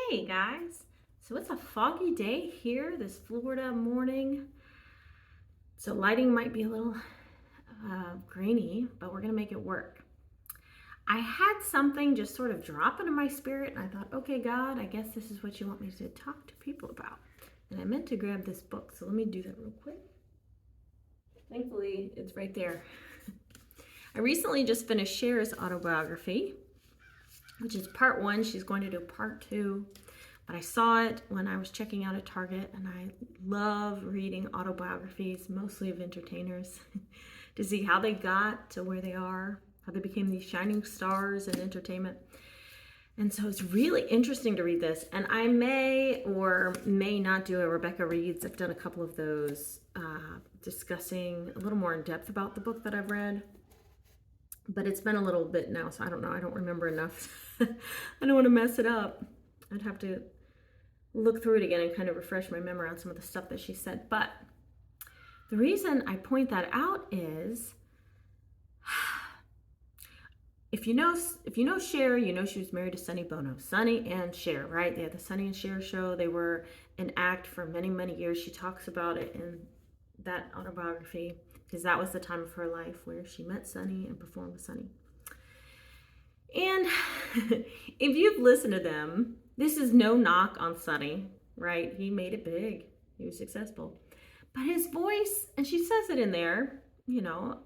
Hey guys, so it's a foggy day here this Florida morning. So lighting might be a little grainy, but we're gonna make it work. I had something just sort of drop into my spirit and I thought, okay, God, I guess this is what you want me to talk to people about. And I meant to grab this book, so let me do that real quick. Thankfully, it's right there. I recently just finished Cher's autobiography, which is part one. She's going to do part two. But I saw it when I was checking out at Target, and I love reading autobiographies, mostly of entertainers, to see how they got to where they are, how they became these shining stars in entertainment. And so it's really interesting to read this. And I may or may not do a Rebecca Reads. I've done a couple of those, discussing a little more in depth about the book that I've read. But it's been a little bit now, so I don't know. I don't remember enough. I don't want to mess it up. I'd have to look through it again and kind of refresh my memory on some of the stuff that she said. But the reason I point that out is if you know Cher, you know she was married to Sonny Bono. Sonny and Cher, right? They had the Sonny and Cher show. They were an act for many, many years. She talks about it in that autobiography because that was the time of her life where she met Sonny and performed with Sonny. And if you've listened to them, this is no knock on Sonny, right? He made it big. He was successful. But his voice, and she says it in there, not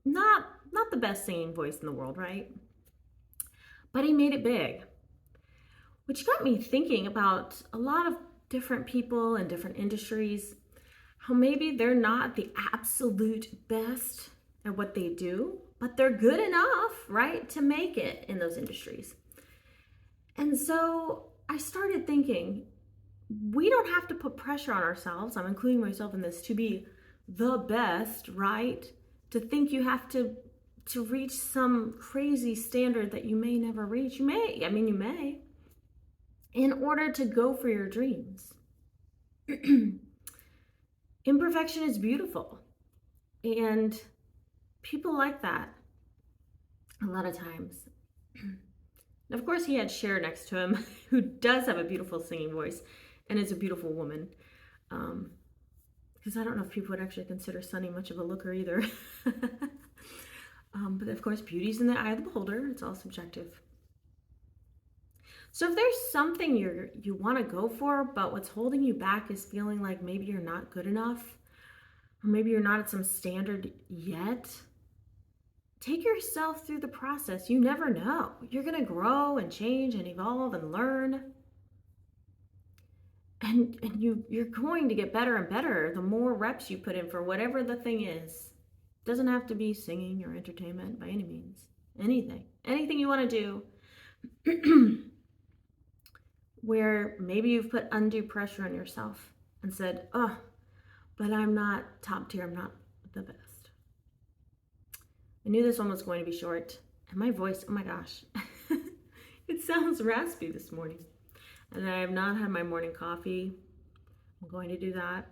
the best singing voice in the world, right? But he made it big. Which got me thinking about a lot of different people in different industries, how maybe they're not the absolute best at what they do, but they're good enough, right, to make it in those industries. And so I started thinking, we don't have to put pressure on ourselves, I'm including myself in this, to be the best, right? To think you have to reach some crazy standard that you may never reach. You may, in order to go for your dreams. Imperfection is beautiful. And people like that a lot of times. And of course, he had Cher next to him, who does have a beautiful singing voice and is a beautiful woman. Because I don't know if people would actually consider Sonny much of a looker either. But of course, beauty's in the eye of the beholder. It's all subjective. So if there's something you want to go for, but what's holding you back is feeling like maybe you're not good enough, or maybe you're not at some standard yet, take yourself through the process. You never know. You're going to grow and change and evolve and learn. And you're going to get better and better the more reps you put in for whatever the thing is. It doesn't have to be singing or entertainment by any means. Anything you want to do where maybe you've put undue pressure on yourself and said, oh, but I'm not top tier. I'm not the best. I knew this one was going to be short, and my voice, oh my gosh, it sounds raspy this morning. And I have not had my morning coffee. I'm going to do that.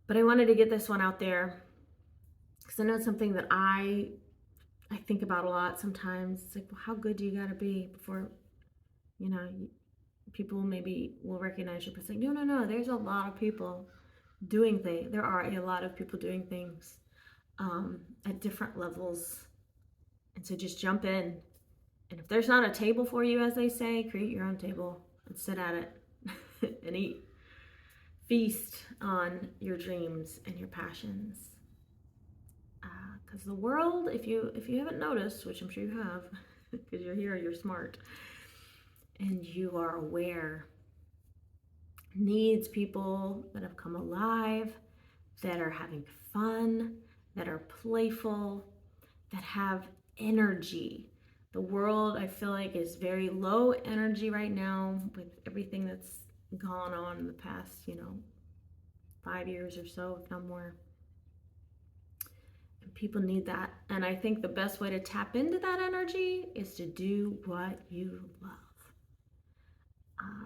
But I wanted to get this one out there because I know it's something that I think about a lot sometimes. It's like, well, how good do you got to be before, people maybe will recognize you. But it's like, no, there's a lot of people doing things. There are a lot of people doing things at different levels. And so just jump in. And if there's not a table for you, as they say, create your own table and sit at it and eat. Feast on your dreams and your passions. Because the world, if you haven't noticed, which I'm sure you have, because you're here, you're smart, and you are aware, needs people that have come alive, that are having fun, that are playful, that have energy. The world, I feel like, is very low energy right now with everything that's gone on in the past, 5 years or so, if not more. And people need that. And I think the best way to tap into that energy is to do what you love,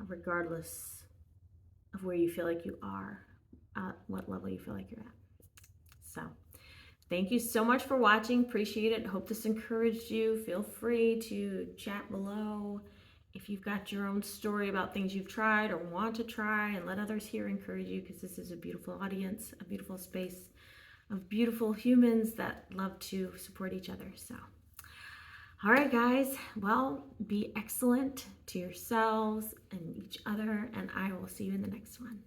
regardless of where you feel like you are, what level you feel like you're at. So thank you so much for watching. Appreciate it. Hope this encouraged you. Feel free to chat below if you've got your own story about things you've tried or want to try, and let others here encourage you, because this is a beautiful audience, a beautiful space of beautiful humans that love to support each other. So, all right, guys, well, be excellent to yourselves and each other, and I will see you in the next one.